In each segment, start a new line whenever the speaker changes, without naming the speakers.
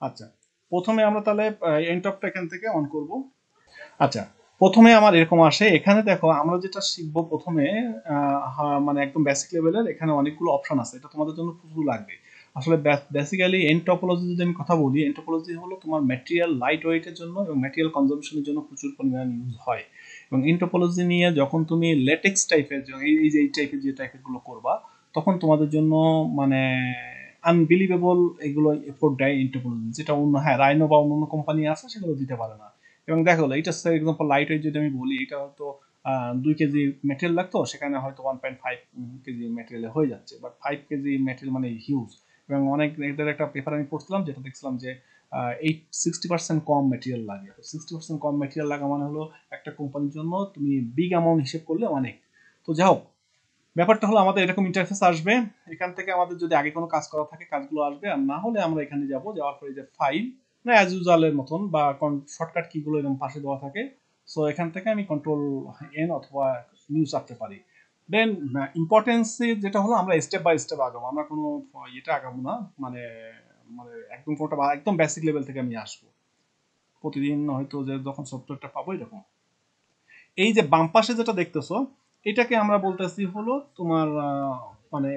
আচ্ছা, প্রথমে আমরা তাহলে এন্ড টপটা এখান থেকে অন করব। আচ্ছা, প্রথমে আমার এরকম আসে, এখানে দেখো আমরা যেটা শিখবো প্রথমে মানে একদম বেসিক লেভেলের, এখানে অনেকগুলো অপশন আছে, এটা তোমাদের জন্য প্রচুর লাগবে। আসলে বেসিক্যালি এন্ড টপোলজি যদি আমি কথা বলি, এন্ড টপোলজি হলো তোমার ম্যাটেরিয়াল লাইট ওয়েটের জন্য এবং ম্যাটেরিয়াল কনজাম্পশনের জন্য প্রচুর পরিমাণ ইউজ হয়। এবং এন্ড টপোলজি নিয়ে যখন তুমি লেটেক্স টাইপের এই যে যে টাইপের গুলো করবা, তখন তোমাদের জন্য মানে আনবিলিভেবল এগুলো এফোর্ট দেয় এন্ড টপোলজি, যেটা অন্য, হ্যাঁ, রাইনো বা অন্য কোম্পানি আছে সেগুলো দিতে পারে না। এবং দেখো এইটা এক্সাম্পল লাইট ওয়েট যদি আমি বলি, এটা হয়তো 2 কেজি মেটেরিয়াল লাগতো, সেখানে হয়তো 1.5 কেজি মেটেরিয়ালে হয়ে যাচ্ছে, বাট 5 কেজি মেটেরিয়াল মানে হিউজ। এবং অনেক এদের একটা পেপার আমি পড়ছিলাম, যেটা দেখছিলাম যে 60% কম মেটেরিয়াল লাগে। 60% কম মেটেরিয়াল লাগা মানে হলো একটা কোম্পানির জন্য তুমি বিগ অ্যামাউন্ট হিসেব করলে অনেক। তো যাই হোক, ব্যাপারটা হলো আমাদের এরকম ইন্টারফেস আসবে, এখান থেকে আমাদের যদি আগে কোনো কাজ করা থাকে কাজগুলো আসবে, আর না হলে আমরা এখানে যাব, যাওয়ার পরে যে ফাইল না অ্যাজ ইউজুয়ালের মতন বা শর্টকাট কিগুলো এরকম পাশে দেওয়া থাকে, সো এখান থেকে আমি কন্ট্রোল এন অথবা নিউ চাপতে পারি। দেন ইম্পর্টেন্স যেটা হলো, আমরা স্টেপ বাই স্টেপ আগাবো, আমরা কোনো এটা আগাবো না, মানে মানে একদম কোনটা একদম বেসিক লেভেল থেকে আমি আসবো প্রতিদিন, হয়তো যে যখন সফটওয়্যারটা পাবো এরকম। এই যে বাম পাশে যেটা দেখতেছো, এটাকে আমরা বলতেছি হলো তোমার মানে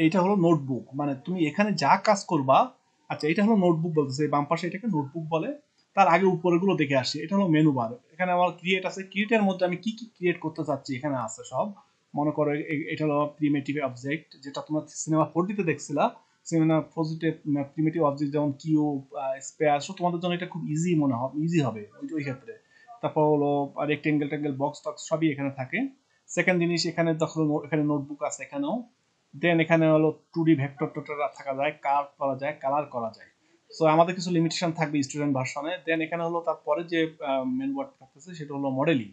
এইটা হলো নোটবুক, মানে তুমি এখানে যা কাজ করবা। আচ্ছা, এটা হলো নোটবুক বলতেছে, এই বাম পাশে এটাকে নোটবুক বলে। তার আগে উপরে গুলো দেখে আসি, এটা হলো মেনু বার, এখানে আমার ক্রিয়েট আছে, ক্রিয়েটের মধ্যে আমি কি কি ক্রিয়েট করতে চাচ্ছি এখানে আছে সব। মনে করো এটা হলো প্রিমিটিভ অবজেক্ট, যেটা তোমার সিনেমা 4D তে দেখছিলা। সিনেমা পজিটিভ প্রিমিটিভ অবজেক্ট যেমন কিউব, স্পেয়ার, তোমাদের জন্য এটা খুব ইজি মনে হবে, ইজি হবে ওই ক্ষেত্রে। তারপর হলো রেক্টেঙ্গেল টেঙ্গেল বক্স টক্স সবই এখানে থাকে। সেকেন্ড জিনিস, এখানে দেখো এখানে নোটবুক আছে এখানেও। দেন এখানে হলো 2D ভেক্টর টোটর থাকা যায়, কার্ভ করা যায়, কালার করা যায়। সো আমাদের কিছু লিমিটেশন থাকবে স্টুডেন্ট ভার্সনে। দেন এখানে হলো তারপরে যে মেন ওয়ার্ড থাকতেছে সেটা হলো মডেলিং।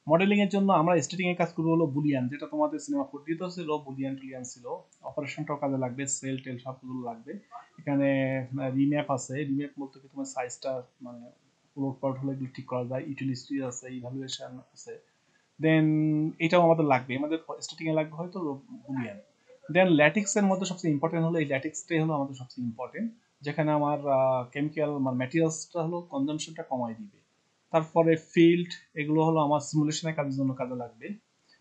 মডেলিং এর জন্য আমরা স্টেটিং এর কাজ করবো হলো বুলিয়ান, যেটা তোমাদের সিনেমা 4D তে ছিল, বুলিয়ান টুলিয়ান ছিল। অপারেশনটাও কাজে লাগবে, সেল টেল সবগুলো লাগবে। এখানে রিম্যাপ আছে, রিম্যাপ বলতে কি তোমার সাইজটা মানে উলট পালট হলে এগুলো ঠিক করা যায়, ইউটিলিটি আছে, ইভ্যালুয়েশন আছে। দেন এটাও আমাদের লাগবে, আমাদের স্টেটিং এ লাগবে হয়তো বুলিয়ান। দেন ল্যাটিক্স এর মধ্যে সবচেয়ে ইম্পর্টেন্ট হলো এই ল্যাটিক্সটাই হলো আমাদের সবচেয়ে ইম্পর্টেন্ট, যেখানে আমার কেমিক্যাল মানে ম্যাটেরিয়ালসটা হলো কনজাম্পশনটা কমাই দিবে। তারপরে ফিল্ড, এগুলো হলো আমার সিমুলেশনের কাজের জন্য কাজে লাগবে।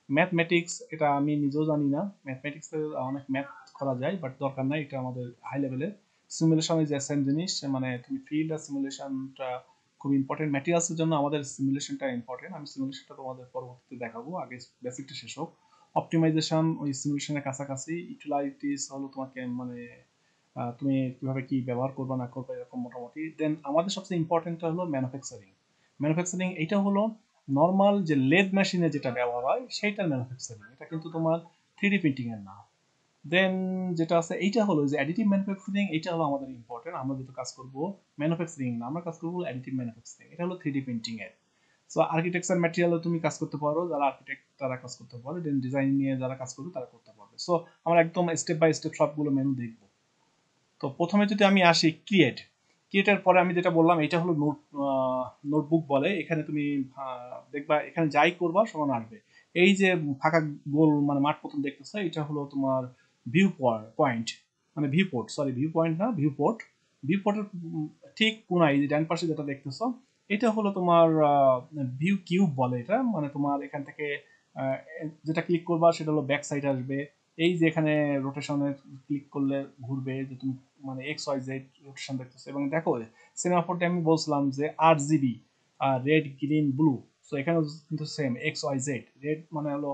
ম্যাথমেটিক্স, এটা আমি নিজেও জানি না, ম্যাথমেটিক্সে অনেক ম্যাথ করা যায় বাট দরকার নাই, এটা আমাদের হাই লেভেলের। সিমুলেশন ইজ সেম জিনিস, মানে তুমি ফিল্ড আর সিমুলেশনটা খুব ইম্পর্টেন্ট। ম্যাটেরিয়ালসের জন্য আমাদের সিমুলেশনটা ইম্পর্টেন্ট, আমি সিমুলেশনটা তোমাদের পরবর্তীতে দেখাবো, আগে বেসিকটা শেষ হোক। অপটিমাইজেশন ওই সিমুলেশনের কাছাকাছি। ইউটিলাইটিস হলো তোমাকে মানে তুমি কিভাবে কি ব্যবহার করবে না করবে এরকম মোটামুটি। দেন আমাদের সবচেয়ে ইম্পর্টেন্টটা হলো ম্যানুফ্যাকচারিং। ম্যানুফ্যাকচারিং এইটা হলো নর্মাল যে লেদ মেশিনে যেটা ব্যবহার হয় সেইটার ম্যানুফ্যাকচারিং, এটা কিন্তু তোমার 3D প্রিন্টিং এর না। দেন যেটা আছে এইটা হলো যে অ্যাডিটিভ ম্যানুফ্যাকচারিং, এটা হলো আমাদের ইম্পর্টেন্ট, আমরা যেটা কাজ করব ম্যানুফ্যাকচারিং না, আমরা কাজ করব অ্যাডিটিভ ম্যানুফ্যাকচারিং, এটা হলো 3D প্রিন্টিং এর। সো আর্কিটেকচার ম্যাটেরিয়ালও তুমি কাজ করতে পারো, যারা আর্কিটেক্ট তারা কাজ করতে পারো, দেন ডিজাইন নিয়ে যারা কাজ করবে তারা করতে পারবে। সো আমরা একদম স্টেপ বাই স্টেপ সবগুলো মেনু দেখবো। তো প্রথমে যদি আমি আসি ক্রিয়েটের পরে আমি যেটা বললাম এটা হলো নোটবুক বলে, এখানে তুমি দেখবা এখানে যাই করবা সমান আসবে। এই যে ফাঁকা গোল মানে মাঠ মতন দেখতেছো, এটা হলো তোমার ভিউ পয়েন্ট, মানে view port, sorry view point না ভিউ পোর্ট। ভিউ পোর্টের ঠিক কোনায় এই যে ডান পাশে যেটা দেখতেছো, এটা হলো তোমার ভিউ কিউব বলে এটা, মানে তোমার এখান থেকে আহ, যেটা ক্লিক করবা সেটা হলো ব্যাক সাইড আসবে। এই যে এখানে রোটেশনের ক্লিক করলে ঘুরবে, যে তুমি মানে এক্স ওয়াই জেড রোটেশন দেখতেছো। এবং দেখো সিনেমা 4D আমি বলছিলাম যে 8 GB, red green blue, so এখানে কিন্তু same X Y Z. Red মানে হলো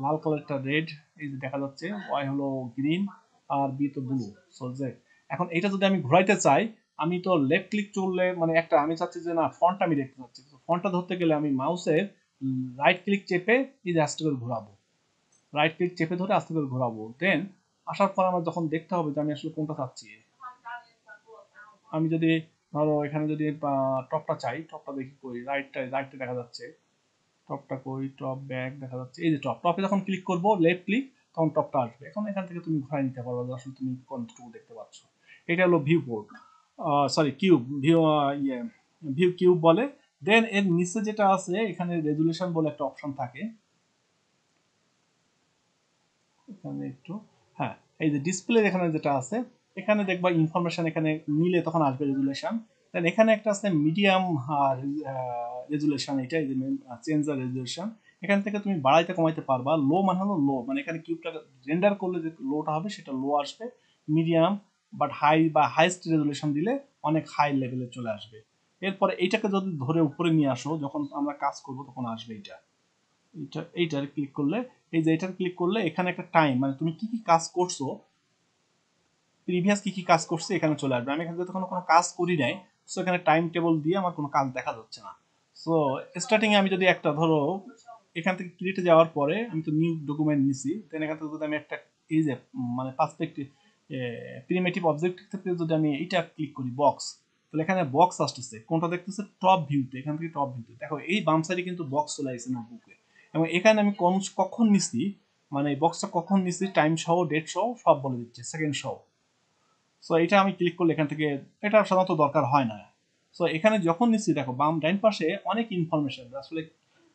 লাল কালারটা রেড, এই যে দেখা যাচ্ছে, ওয়াই হলো গ্রিন, আর বি তো ব্লু, সো জেড। এখন এটা যদি আমি ঘুরাইতে চাই, আমি তো লেফট ক্লিক করলে মানে একটা আমি চাচ্ছি যে না ফন্ট আমি দেখতে চাচ্ছি, ফন্টটা ধরতে গেলে আমি মাউসের রাইট ক্লিক চেপে এই যে আস্তে করে ঘোরাবো, রাইট ক্লিক চেপে ধরে আস্তে করে ঘোরাবো। দেন আসার পর আমার যখন দেখতে হবে যে আমি আসলে কোনটা চাচ্ছি, আমি যদি ধরো এখানে যদি টপটা চাই, টপটা দেখি কই, রাইটটা দেখা যাচ্ছে, টপটা কই, টপ ব্যাক দেখা যাচ্ছে, এই যে টপে যখন ক্লিক করবো লেফট ক্লিক, তখন টপটা আসবে। এখন এখান থেকে তুমি ঘুরাই নিতে পারবে যে আসলে তুমি কোনটুকু দেখতে পাচ্ছ। এটা হলো ভিউ পোর্ট, সরি কিউব, ইয়ে ভিউ কিউব বলে। দেন এর নিচে যেটা আছে এখানে রেজুলেশন বলে একটা অপশন থাকে, এখানে একটু, হ্যাঁ, এই যে ডিসপ্লে এখানে যেটা আছে, এখানে দেখবা ইনফরমেশন এখানে নিলে তখন আসবে রেজুলেশন। দেন এখানে একটা আছে মিডিয়াম রেজুলেশন, এটা চেঞ্জ দ্য রেজুলেশন। এখান থেকে তুমি বাড়াইতে কমাইতে পারবা। লো মানে হলো লো, মানে এখানে কিউবটা রেন্ডার করলে যে লোটা হবে সেটা লো আসবে। মিডিয়াম বাট হাই বা হাইস্ট রেজুলেশন দিলে অনেক হাই লেভেলে চলে আসবে। এরপরে এইটাকে যদি ধরে উপরে নিয়ে আসো, যখন আমরা কাজ করব তখন আসবে এইটার ক্লিক করলে, এই যে এটার ক্লিক করলে এখানে একটা টাইম, মানে তুমি কি কি কাজ করছো, প্রিভিয়াস কি কি কাজ করছে এখানে চলে আসবে। আমি এখানে কোনো কোনো কাজ করি নাই, সো এখানে টাইম টেবল দিয়ে আমার কোনো কাজ দেখা যাচ্ছে না। সো স্টার্টিং এ আমি যদি একটা ধরো এখান থেকে ক্রিয়েটে যাওয়ার পরে আমি তো নিউ ডকুমেন্ট নিছি, দেন এখান থেকে যদি আমি একটা এই যে মানে পার্সপেক্টিভ প্রিমিটিভ অবজেক্ট থেকে যদি আমি এইটা ক্লিক করি বক্স, তাহলে এখানে বক্স আসতেছে কোনটা দেখতেছে টপ ভিউতে। এখান থেকে টপ ভিউতে দেখো এই বাম সাইডে কিন্তু বক্স চলে আসছে নোটবুকে, এবং এখানে আমি কখন নিছি, মানে এই বক্সটা কখন নিছি টাইম সহ ডেট সহ সব বলে দিচ্ছে, সেকেন্ড সহ। সো এটা আমি ক্লিক করলে এখান থেকে, এটা সাধারণত দরকার হয় না। সো এখানে যখন নিচ্ছি দেখো বাম ডাইন পাশে অনেক ইনফরমেশন, আসলে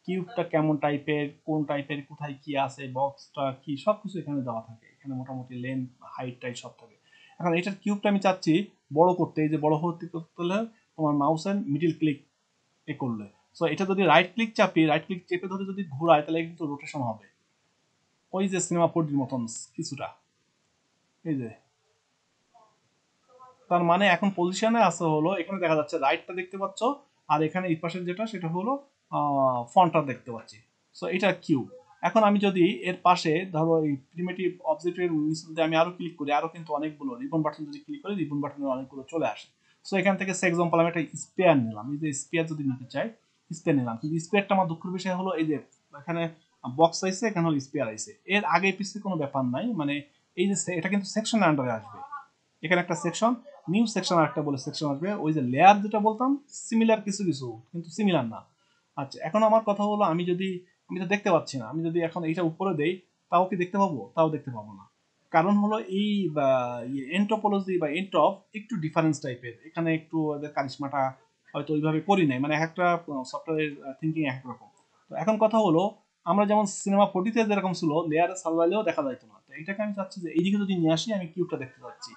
কিউবটা কেমন টাইপের, কোন টাইপের, কোথায় কি আছে, বক্সটা কি, সব কিছু এখানে দেওয়া থাকে। এখানে মোটামুটি লেন্থ হাইট টাইট সব থাকে। এখন এটার কিউবটা আমি চাচ্ছি বড় করতে, এই যে বড় করতে হলে তোমার মাউসের মিডিল ক্লিক এ করলে, সো এটা যদি রাইট ক্লিক চাপি, রাইট ক্লিক চেপে ধরে যদি ঘোরায় তাহলে কিন্তু রোটেশন হবে, ওই যে সিনেমা 4D মতন কিছুটা। এই যে তার মানে এখন পজিশনে আছে হলো, এখানে দেখা যাচ্ছে রাইটটা দেখতে পাচ্ছ, আর এখানে এই পাশের যেটা সেটা হলো ফন্টটা দেখতে পাচ্ছি। সো এটা কিউব। এখন আমি যদি এর পাশে ধরো এই প্রিমিটিভ অবজেক্টের নিচে আমি আরো ক্লিক করি, আরো কিন্তু অনেকগুলো রিবন বাটন যদি ক্লিক করি, রিবন বাটনের অনেকগুলো চলে আসে। সো এখান থেকে সে এক্সাম্পল আমি একটা স্পেয়ার নিলাম, এই যে স্পেয়ার যদি নিতে চাই, স্পেয়ার নিলাম, কিন্তু স্পেয়ারটা আমার দুঃখের বিষয় হলো এই যে এখানে বক্স আইছে, এখানে হলো স্পেয়ার আইছে, এর আগে পিছিয়ে কোনো ব্যাপার নাই, মানে এই যে এটা কিন্তু সেকশনের আন্ডারে আসবে। এখানে একটা সেকশন, নিউ সেকশন আর একটা বলে সেকশন আসবে। ওই যে লেয়ার যেটা বলতাম সিমিলার কিছু কিছু, কিন্তু সিমিলার না। আচ্ছা এখন আমার কথা হলো, আমি তো দেখতে পাচ্ছি না, আমি যদি এখন এইটা উপরে দেই তাও কি দেখতে পাবো? তাও দেখতে পাবো না। কারণ হলো এই এন্টোপোলজি বা এন্টপ একটু ডিফারেন্স টাইপের, এখানে একটু ওদের কারিশমাটা হয়তো ওইভাবে করি নাই, মানে একটা সফটওয়্যারের থিঙ্কিং এক রকম। তো এখন কথা হলো, আমরা যেমন সিনেমা 40 তে যেরকম ছিল লেয়ারে সার্ভাইলেও দেখা যাইতো না, তো এটাকে আমি চাচ্ছি যে এইদিকে যদি নিয়ে আসি, আমি কিউবটা দেখতে পাচ্ছি।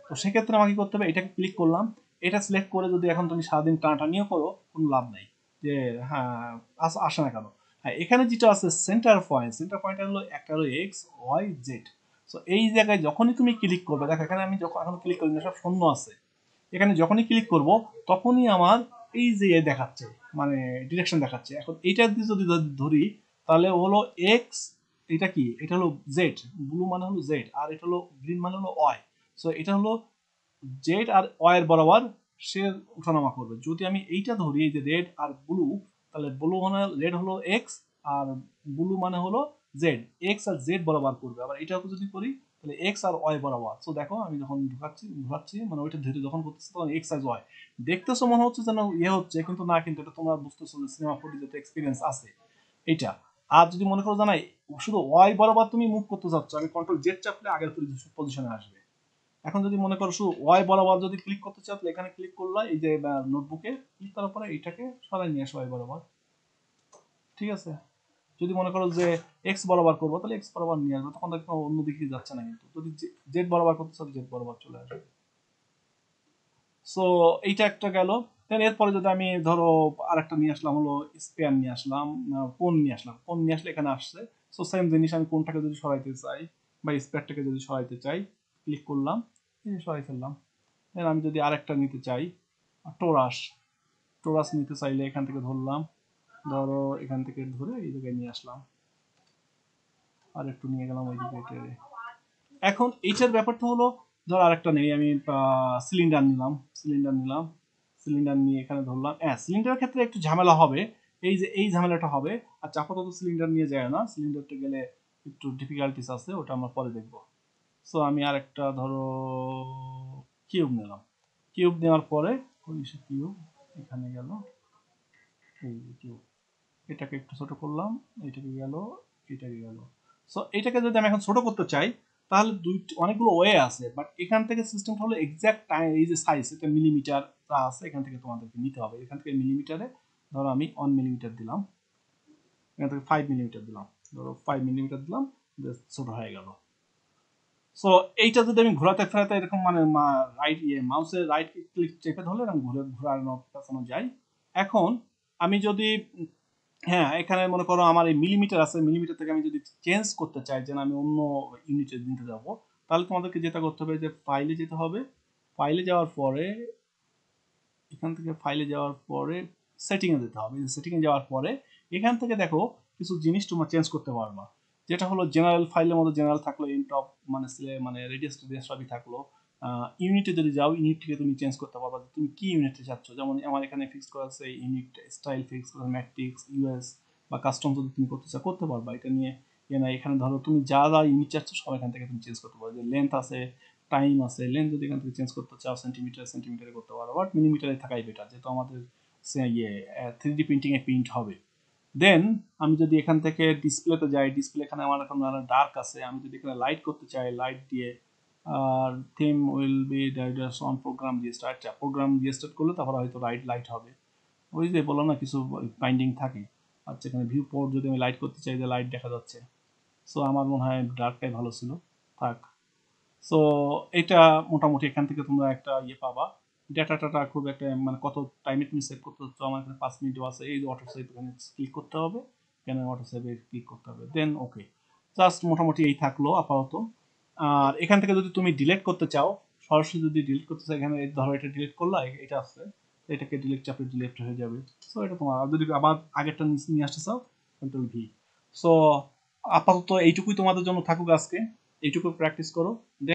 তো সেক্ষেত্রে আমাকে কি করতে হবে, এটাকে ক্লিক করলাম, এটা সিলেক্ট করে যদি এখন তুমি সারাদিন টানাটানিও করো কোনো লাভ নাই, যে হ্যাঁ আসে না কেন। হ্যাঁ এখানে যেটা আছে সেন্টার পয়েন্ট, সেন্টার পয়েন্ট হলো একটা হলো এক্স ওয়াই জেড। সো এই জায়গায় যখনই তুমি ক্লিক করবে, দেখো এখানে আমি যখন এখন ক্লিক করি না, সব শূন্য আছে। এখানে যখনই ক্লিক করব তখনই আমার এই যে দেখাচ্ছে, মানে ডিরেকশন দেখাচ্ছে। এখন এইটা দিয়ে যদি ধরি তাহলে হলো এক্স, এটা কি, এটা হলো জেড, ব্লু মানে হলো জেড, আর এটা হলো গ্রিন মানে হলো ওয়াই। সো এটা হলো জেড আর ওয়াই এর বরাবর সে ওঠানামা করবে। যদি আমি এইটা ধরি, এই যে রেড আর ব্লু, তাহলে ব্লু মানে রেড হলো এক্স, আর ব্লু মানে হলো জেড, এক্স আর জেড বরাবর করবে। আবার এটাও যদি করি তাহলে এক্স আর ওয়াই বরাবর। সো দেখো আমি যখন ঢুকাচ্ছি মানে ওইটা ধরে যখন করতেছি তখন এক্স আর ওয়াই দেখতেছো, মনে হচ্ছে যেন ইয়ে হচ্ছে, কিন্তু না, কিন্তু এটা তোমরা বুঝতেছো যে সিনেমা 40 যত এক্সপিরিয়েন্স আছে এইটা। আর যদি মনে করো জানাই শুধু ওয়াই বরাবর তুমি মুভ করতে চাচ্ছ, আমি কন্ট্রোল জেড চাপলে আগের পজিশনে আসবে। এখন যদি মনে করো শুধু ওয়াই বরাবর যদি ক্লিক করতে চাও, তাহলে এখানে ক্লিক করলা, এই যে নোটবুকে ক্লিক করার পরে এইটাকে সরাই নিয়ে আসো ওয়াই বরাবর। ঠিক আছে, যদি মনে করো যে এক্স বরাবর করবো, তাহলে এক্স বরাবর নিয়ে আসবে, তখন দেখো অন্যদিকে যাচ্ছে না। কিন্তু যদি জেড বরাবর করতে চাও, জেড বরাবর চলে আসবে। সো এইটা একটা গেল। দেন এরপরে যদি আমি ধরো আরেকটা নিয়ে আসলাম, হলো স্পেয়ার নিয়ে আসলাম, কোন নিয়ে আসলাম, কোন নিয়ে আসলে এখানে আসছে। সো সেম জিনিস, আমি কোনটাকে যদি সরাইতে চাই বা স্পেয়ারটাকে যদি সরাইতে চাই, ক্লিক করলাম, সরাই ফেললাম। দেন আমি যদি আরেকটা নিতে চাই, টোরাস, টোরাস নিতে চাইলে এখান থেকে ধরলাম, ধরো এখান থেকে ধরে এই জায়গায় নিয়ে আসলাম, আর একটু নিয়ে গেলাম ওইদিকে টেরে। এখন এইটার ব্যাপারটা হলো, ধর আরেকটা নেই, আমি সিলিন্ডার নিলাম, সিলিন্ডার নিলাম, সিলিন্ডার নিয়ে এখানে ধরলাম। হ্যাঁ সিলিন্ডারের ক্ষেত্রে একটু ঝামেলা হবে, এই যে এই ঝামেলাটা হবে। আর আপাতত সিলিন্ডার নিয়ে যায় না, সিলিন্ডারটা গেলে একটু ডিফিকাল্টিস আছে, ওটা আমরা পরে দেখবো। সো আমি আরেকটা ধরো কিউব নিলাম, কিউব নেওয়ার পরে কিউব এখানে গেল, এই যে কিউব, এটাকে একটু ছোট করলাম, এটাকে গেল, এটাকে গেল। সো এটাকে যদি আমি এখন ছোট করতে চাই, তাহলে অনেকগুলো ওয়ে আছে, বাট এখান থেকে সিস্টেমটা হলো এক্সাক্ট টাইম, এই যে সাইজ এটা মিলিমিটার আছে, এখান থেকে তোমাদেরকে নিতে হবে। এখান থেকে মিলিমিটারে ধরো আমি 1 মিলিমিটার দিলাম, এখান থেকে 5 মিলিমিটার দিলাম, ধরো 5 মিলিমিটার দিলাম, ছোট হয়ে গেল। সো এইটা যদি আমি ঘোরাতে ফেরাতে এরকম মানে রাইট মাউসের রাইট ক্লিক চেপে ধরলে এরকম ঘোরানো পেছানো যায়। এখন আমি যদি হ্যাঁ এখানে মনে করো আমার এই মিলিমিটার আছে, মিলিমিটার থেকে আমি যদি চেঞ্জ করতে চাই যে না আমি অন্য ইউনিটে নিতে যাব, তাহলে তোমাদেরকে যেটা করতে হবে যে ফাইলে যেতে হবে, ফাইলে যাওয়ার পরে এখান থেকে ফাইলে যাওয়ার পরে সেটিংয়ে যেতে হবে, সেটিংয়ে যাওয়ার পরে এখান থেকে দেখো কিছু জিনিস তোমরা চেঞ্জ করতে পারবা, যেটা হলো জেনারেল ফাইলের মধ্যে জেনারেল থাকলো, ইনটপ মানে মানে রেডিয়াস টেডিয়াস সবই থাকলো। ইউনিটে যদি যাও ইউনিট থেকে তুমি চেঞ্জ করতে পারবা যে তুমি কি ইউনিটে চাচ্ছ, যেমন আমার এখানে ফিক্স করা আছে ইউনিট স্টাইল ফিক্স করা ম্যাট্রিক্স ইউএস বা কাস্টম যদি তুমি করতে চাও করতে পারবা, এটা নিয়ে ইয়ে না। এখানে ধরো তুমি যা যা ইউনিট চাচ্ছ সব এখান থেকে তুমি চেঞ্জ করতে পারো, যে লেন্থ আছে টাইম আছে, লেন্থ যদি এখান থেকে চেঞ্জ করতে চাও সেন্টিমিটার সেন্টিমিটারে করতে পারো, বাট মিলিমিটারে থাকাই বেটার যেহেতু আমাদের ইয়ে 3D প্রিন্টিং এ প্রিন্ট হবে। দেন আমি যদি এখান থেকে ডিসপ্লেতে যাই, ডিসপ্লে এখানে আমার এখন ডার্ক আছে, আমি যদি এখানে লাইট করতে চাই লাইট দিয়ে আর theme will be diverse on program দিয়ে স্টার্ট, প্রোগ্রাম দিয়ে স্টার্ট করলে তারপর হয়তো লাইট হবে। ওই যে বললাম না কিছু বাইন্ডিং থাকে। আচ্ছা এখানে ভিউ পোর্ট যদি আমি লাইট করতে চাই যে লাইট দেখা যাচ্ছে, সো আমার মনে হয় ডার্কটাই ভালো ছিল, থাক। সো এটা মোটামুটি এখান থেকে তোমরা একটা ইয়ে পাবা। ডেটা টাটা খুব একটা মানে কত টাইমে তুমি সেভ করতে হচ্ছে, আমার এখানে 5 মিনিটও আছে, এই অটো সেভ এখানে ক্লিক করতে হবে, এখানে অটো সেভে ক্লিক করতে হবে, দেন ওকে। জাস্ট মোটামুটি এই থাকলো আপাতত। আর এখান থেকে যদি তুমি ডিলিট করতে চাও, সরাসরি যদি ডিলিট করতে চাও এখানে ধরো এটা ডিলিট করলা, এটা আছে এটাকে ডিলিট চাপে ডিলিট হয়ে যাবে। সো এটা তোমার, আর যদি আবার আগেরটা নিয়ে আসতে চাও কন্ট্রোল ভি। সো আপাতত এইটুকুই তোমাদের জন্য থাকুক আজকে, এইটুকু প্র্যাকটিস করো।